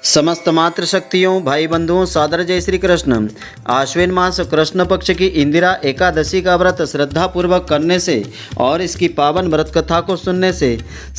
समस्त मातृशक्तियों भाई बंधुओं सादर जय श्री कृष्ण। आश्विन मास कृष्ण पक्ष की इंदिरा एकादशी का व्रत श्रद्धा पूर्वक करने से और इसकी पावन व्रत कथा को सुनने से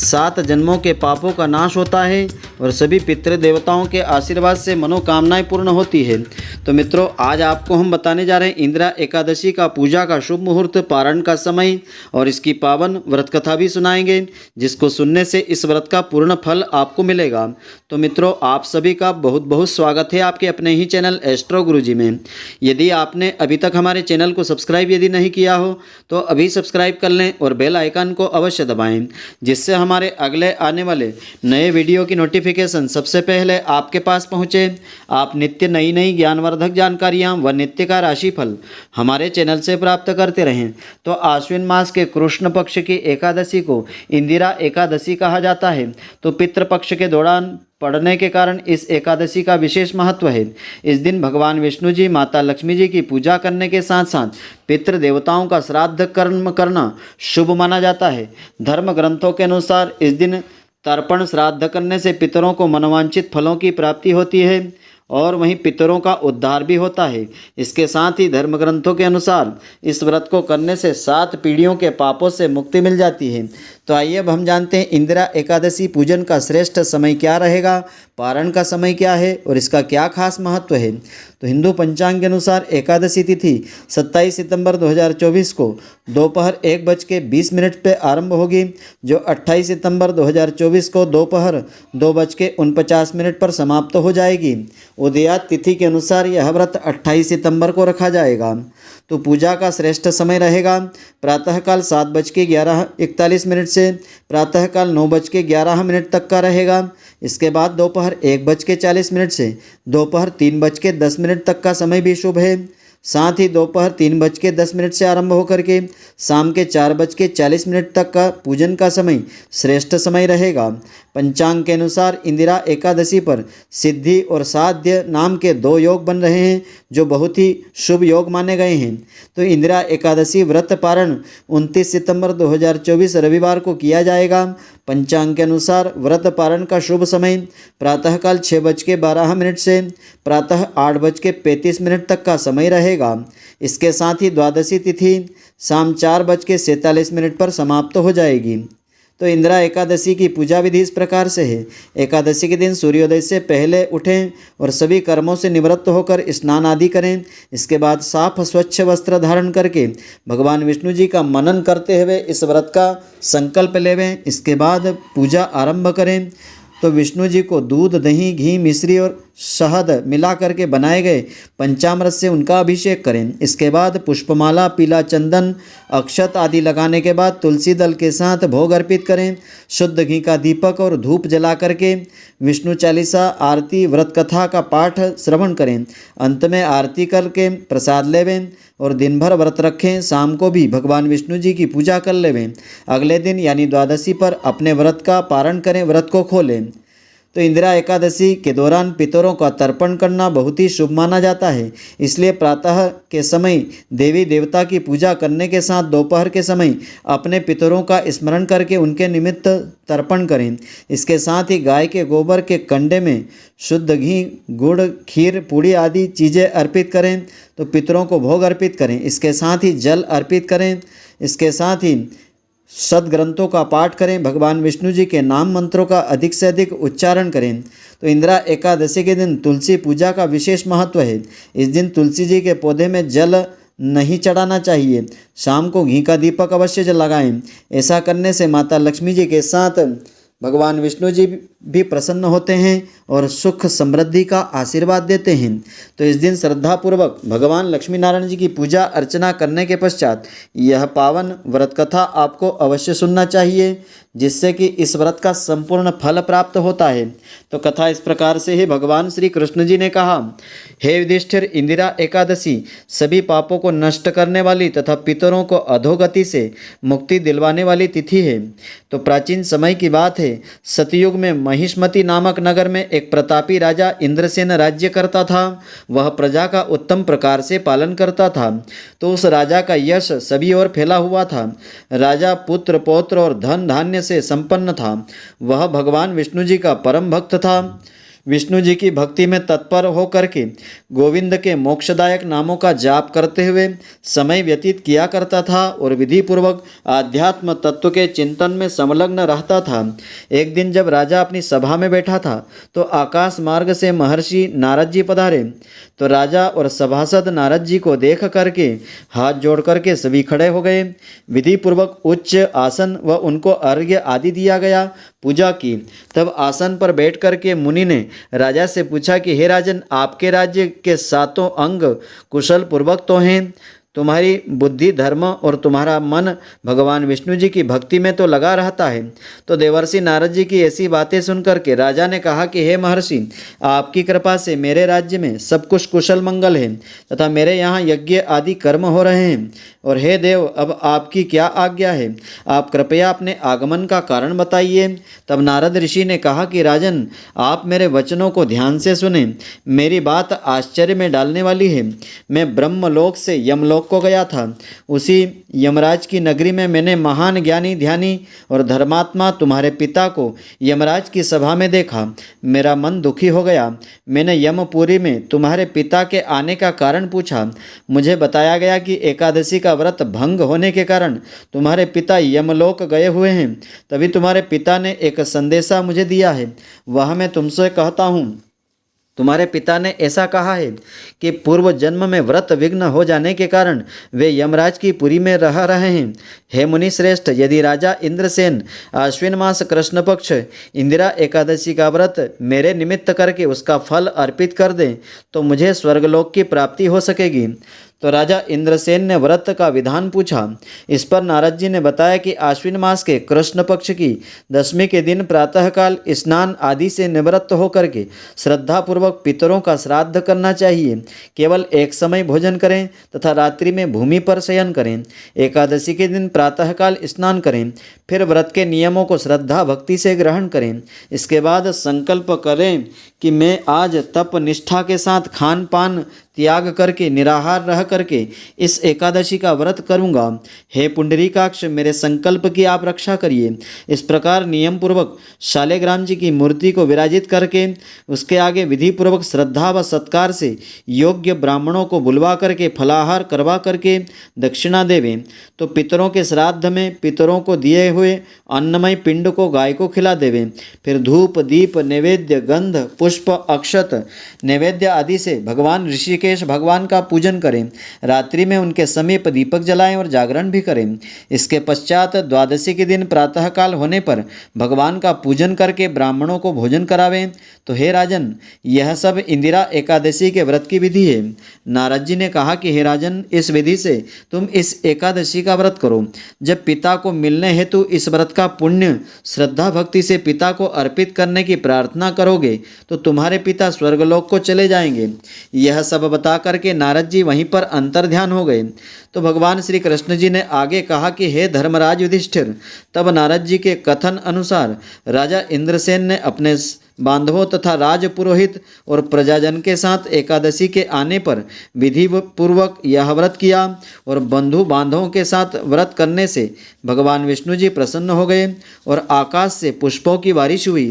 7 जन्मों के पापों का नाश होता है और सभी पितृ देवताओं के आशीर्वाद से मनोकामनाएं पूर्ण होती है। तो मित्रों, आज आपको हम बताने जा रहे हैं इंदिरा एकादशी का पूजा का शुभ मुहूर्त, पारण का समय और इसकी पावन व्रत कथा भी सुनाएंगे, जिसको सुनने से इस व्रत का पूर्ण फल आपको मिलेगा। तो मित्रों, आप सभी का बहुत बहुत स्वागत है आपके अपने ही चैनल एस्ट्रो गुरुजी में। यदि आपने अभी तक हमारे चैनल को सब्सक्राइब यदि नहीं किया हो तो अभी सब्सक्राइब कर लें और बेल आइकन को अवश्य दबाएं, जिससे हमारे अगले आने वाले नए वीडियो की नोटिफिकेशन सबसे पहले आपके पास पहुंचे। आप नित्य नई नई ज्ञानवर्धक जानकारियां व नित्य का राशिफल हमारे चैनल से प्राप्त करते रहें। तो आश्विन मास के कृष्ण पक्ष की एकादशी को इंदिरा एकादशी कहा जाता है। तो पितृपक्ष के दौरान पड़ने के कारण इस एकादशी का विशेष महत्व है। इस दिन भगवान विष्णु जी, माता लक्ष्मी जी की पूजा करने के साथ साथ पितृ देवताओं का श्राद्ध कर्म करना शुभ माना जाता है। धर्म ग्रंथों के अनुसार इस दिन तर्पण श्राद्ध करने से पितरों को मनोवांछित फलों की प्राप्ति होती है और वहीं पितरों का उद्धार भी होता है। इसके साथ ही धर्म ग्रंथों के अनुसार इस व्रत को करने से 7 पीढ़ियों के पापों से मुक्ति मिल जाती है। तो आइए अब हम जानते हैं इंदिरा एकादशी पूजन का श्रेष्ठ समय क्या रहेगा, पारण का समय क्या है और इसका क्या खास महत्व है। तो हिंदू पंचांग के अनुसार एकादशी तिथि 27 सितंबर 2024 को दोपहर 1:20 पे आरंभ होगी, जो 28 सितंबर 2024 को दोपहर 2:49 पर समाप्त हो जाएगी। उदयात तिथि के अनुसार यह व्रत 28 सितंबर को रखा जाएगा। तो पूजा का श्रेष्ठ समय रहेगा प्रातःकाल 7:41 से प्रातःकाल 9:11 तक का रहेगा। इसके बाद दोपहर 1:40 से दोपहर 3:10 तक का समय भी शुभ है। साथ ही दोपहर 3:10 से आरंभ होकर के शाम के 4:40 तक का पूजन का समय श्रेष्ठ समय रहेगा। पंचांग के अनुसार इंदिरा एकादशी पर सिद्धि और साध्य नाम के 2 योग बन रहे हैं, जो बहुत ही शुभ योग माने गए हैं। तो इंदिरा एकादशी व्रत पारण 29 सितंबर 2024 रविवार को किया जाएगा। पंचांग के अनुसार व्रत पारण का शुभ समय प्रातःकाल 6:12 से प्रातः 8:35 तक का समय रहेगा। इसके साथ ही द्वादशी तिथि शाम 4:47 पर समाप्त हो जाएगी। तो इंदिरा एकादशी की पूजा विधि इस प्रकार से है। एकादशी के दिन सूर्योदय से पहले उठें और सभी कर्मों से निवृत्त होकर स्नान आदि करें। इसके बाद साफ स्वच्छ वस्त्र धारण करके भगवान विष्णु जी का मनन करते हुए इस व्रत का संकल्प लेवें। इसके बाद पूजा आरंभ करें। तो विष्णु जी को दूध, दही, घी, मिश्री और शहद मिला करके बनाए गए पंचामृत से उनका अभिषेक करें। इसके बाद पुष्पमाला, पीला चंदन, अक्षत आदि लगाने के बाद तुलसी दल के साथ भोग अर्पित करें। शुद्ध घी का दीपक और धूप जला करके विष्णु चालीसा, आरती, व्रत कथा का पाठ श्रवण करें। अंत में आरती करके प्रसाद लेवें और दिन भर व्रत रखें। शाम को भी भगवान विष्णु जी की पूजा कर लेवें। अगले दिन यानी द्वादशी पर अपने व्रत का पारण करें, व्रत को खोलें। तो इंदिरा एकादशी के दौरान पितरों का तर्पण करना बहुत ही शुभ माना जाता है। इसलिए प्रातः के समय देवी देवता की पूजा करने के साथ दोपहर के समय अपने पितरों का स्मरण करके उनके निमित्त तर्पण करें। इसके साथ ही गाय के गोबर के कंडे में शुद्ध घी, गुड़, खीर, पूड़ी आदि चीज़ें अर्पित करें। तो पितरों को भोग अर्पित करें। इसके साथ ही जल अर्पित करें। इसके साथ ही सदग्रंथों का पाठ करें। भगवान विष्णु जी के नाम मंत्रों का अधिक से अधिक उच्चारण करें। तो इंदिरा एकादशी के दिन तुलसी पूजा का विशेष महत्व है। इस दिन तुलसी जी के पौधे में जल नहीं चढ़ाना चाहिए। शाम को घी का दीपक अवश्य लगाएं। ऐसा करने से माता लक्ष्मी जी के साथ भगवान विष्णु जी भी प्रसन्न होते हैं और सुख समृद्धि का आशीर्वाद देते हैं। तो इस दिन श्रद्धापूर्वक भगवान लक्ष्मी नारायण जी की पूजा अर्चना करने के पश्चात यह पावन व्रत कथा आपको अवश्य सुनना चाहिए, जिससे कि इस व्रत का संपूर्ण फल प्राप्त होता है। तो कथा इस प्रकार से है। भगवान श्री कृष्ण जी ने कहा, हे युधिष्ठिर, इंदिरा एकादशी सभी पापों को नष्ट करने वाली तथा पितरों को अधोगति से मुक्ति दिलवाने वाली तिथि है। तो प्राचीन समय की बात है, सतयुग में महिष्मति नामक नगर में एक प्रतापी राजा इंद्रसेन राज्य करता था। वह प्रजा का उत्तम प्रकार से पालन करता था। तो उस राजा का यश सभी ओर फैला हुआ था। राजा पुत्र, पौत्र और धन धान्य से संपन्न था। वह भगवान विष्णु जी का परम भक्त था। विष्णु जी की भक्ति में तत्पर होकर के गोविंद के मोक्षदायक नामों का जाप करते हुए समय व्यतीत किया करता था और विधि पूर्वक आध्यात्म तत्व के चिंतन में संलग्न रहता था। एक दिन जब राजा अपनी सभा में बैठा था तो आकाश मार्ग से महर्षि नारद जी पधारे। तो राजा और सभासद नारद जी को देख करके हाथ जोड़ करके सभी खड़े हो गए। विधि पूर्वक उच्च आसन व उनको अर्घ्य आदि दिया गया, पूजा की। तब आसन पर बैठ करके मुनि ने राजा से पूछा कि हे राजन, आपके राज्य के सातों अंग कुशल पूर्वक तो हैं, तुम्हारी बुद्धि धर्म और तुम्हारा मन भगवान विष्णु जी की भक्ति में तो लगा रहता है। तो देवर्षि नारद जी की ऐसी बातें सुनकर के राजा ने कहा कि हे महर्षि, आपकी कृपा से मेरे राज्य में सब कुछ कुशल मंगल है तथा मेरे यहाँ यज्ञ आदि कर्म हो रहे हैं। और हे देव, अब आपकी क्या आज्ञा है? आप कृपया अपने आगमन का कारण बताइए। तब नारद ऋषि ने कहा कि राजन, आप मेरे वचनों को ध्यान से सुने। मेरी बात आश्चर्य में डालने वाली है। मैं ब्रह्मलोक से यमलोक को गया था। उसी यमराज की नगरी में मैंने महान ज्ञानी ध्यानी और धर्मात्मा तुम्हारे पिता को यमराज की सभा में देखा। मेरा मन दुखी हो गया। मैंने यमपुरी में तुम्हारे पिता के आने का कारण पूछा। मुझे बताया गया कि एकादशी का व्रत भंग होने के कारण तुम्हारे पिता यमलोक गए हुए हैं। तभी तुम्हारे पिता ने एक संदेशा मुझे दिया है, वह मैं तुमसे कहता हूँ। तुम्हारे पिता ने ऐसा कहा है कि पूर्व जन्म में व्रत विघ्न हो जाने के कारण वे यमराज की पुरी में रह रहे हैं। हे मुनि श्रेष्ठ, यदि राजा इंद्रसेन आश्विन मास कृष्ण पक्ष इंदिरा एकादशी का व्रत मेरे निमित्त करके उसका फल अर्पित कर दें तो मुझे स्वर्गलोक की प्राप्ति हो सकेगी। तो राजा इंद्रसेन ने व्रत का विधान पूछा। इस पर नारद जी ने बताया कि आश्विन मास के कृष्ण पक्ष की दशमी के दिन प्रातःकाल स्नान आदि से निवृत्त होकर के श्रद्धापूर्वक पितरों का श्राद्ध करना चाहिए। केवल एक समय भोजन करें तथा रात्रि में भूमि पर शयन करें। एकादशी के दिन प्रातःकाल स्नान करें, फिर व्रत के नियमों को श्रद्धा भक्ति से ग्रहण करें। इसके बाद संकल्प करें कि मैं आज तप निष्ठा के साथ खान पान त्याग करके निराहार रह करके इस एकादशी का व्रत करूंगा। हे पुंडरीकाक्ष, मेरे संकल्प की आप रक्षा करिए। इस प्रकार नियम पूर्वक शालिग्राम जी की मूर्ति को विराजित करके उसके आगे विधि पूर्वक श्रद्धा व सत्कार से योग्य ब्राह्मणों को बुलवा करके फलाहार करवा करके दक्षिणा देवें। तो पितरों के श्राद्ध में पितरों को दिए हुए अन्नमय पिंड को गाय को खिला देवें। फिर धूप दीप नैवेद्य गंध पुष्प अक्षत नैवेद्य आदि से भगवान ऋषिकेश भगवान का पूजन करें। रात्रि में उनके समीप दीपक जलाएं और जागरण भी करें। इसके पश्चात द्वादशी के दिन प्रातःकाल होने पर भगवान का पूजन करके ब्राह्मणों को भोजन करावें। तो हे राजन, यह सब इंदिरा एकादशी के व्रत की विधि है। नारद जी ने कहा कि हे राजन, इस विधि से तुम इस एकादशी का व्रत करो। जब पिता को मिलने हेतु इस व्रत का पुण्य श्रद्धा भक्ति से पिता को अर्पित करने की प्रार्थना करोगे तो तुम्हारे पिता स्वर्गलोक को चले जाएंगे। यह सब बता करके नारद जी वहीं पर अंतर्ध्यान हो गए। तो भगवान श्री कृष्ण जी ने आगे कहा कि हे धर्मराज युधिष्ठिर, तब नारद जी के कथन अनुसार राजा इंद्रसेन ने अपने बांधवों तथा राजपुरोहित और प्रजाजन के साथ एकादशी के आने पर विधि पूर्वक यह व्रत किया और बंधु बांधवों के साथ व्रत करने से भगवान विष्णु जी प्रसन्न हो गए और आकाश से पुष्पों की बारिश हुई।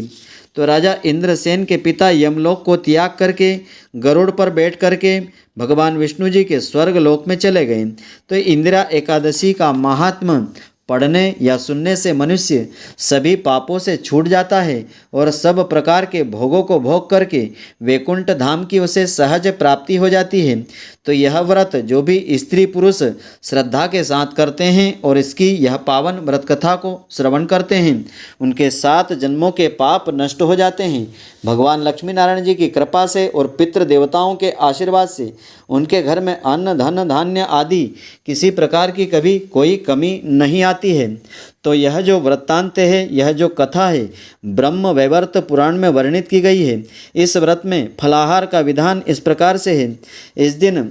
तो राजा इंद्रसेन के पिता यमलोक को त्याग करके गरुड़ पर बैठ करके भगवान विष्णु जी के स्वर्ग लोक में चले गए। तो इंदिरा एकादशी का महात्म्य पढ़ने या सुनने से मनुष्य सभी पापों से छूट जाता है और सब प्रकार के भोगों को भोग करके वैकुंठ धाम की उसे सहज प्राप्ति हो जाती है। तो यह व्रत जो भी स्त्री पुरुष श्रद्धा के साथ करते हैं और इसकी यह पावन व्रत कथा को श्रवण करते हैं, उनके 7 जन्मों के पाप नष्ट हो जाते हैं। भगवान लक्ष्मी नारायण जी की कृपा से और पितृ देवताओं के आशीर्वाद से उनके घर में अन्न धन धान्य आदि किसी प्रकार की कभी कोई कमी नहीं आती है। तो यह जो वृत्तांत है, यह जो कथा है, ब्रह्म वैवर्त पुराण में वर्णित की गई है। इस व्रत में फलाहार का विधान इस प्रकार से है। इस दिन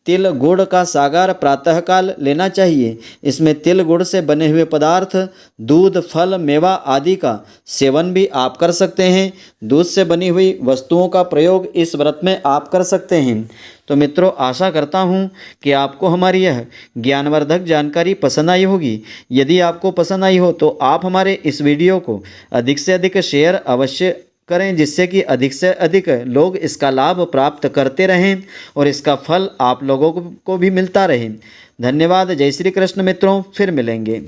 तिल गुड़ का सागर प्रातःकाल लेना चाहिए। इसमें तिल गुड़ से बने हुए पदार्थ, दूध फल मेवा आदि का सेवन भी आप कर सकते हैं। दूध से बनी हुई वस्तुओं का प्रयोग इस व्रत में आप कर सकते हैं। तो मित्रों, आशा करता हूँ कि आपको हमारी यह ज्ञानवर्धक जानकारी पसंद आई होगी। यदि आपको पसंद आई हो तो आप हमारे इस वीडियो को अधिक से अधिक शेयर अवश्य करें, जिससे कि अधिक से अधिक लोग इसका लाभ प्राप्त करते रहें और इसका फल आप लोगों को भी मिलता रहे। धन्यवाद। जय श्री कृष्ण मित्रों, फिर मिलेंगे।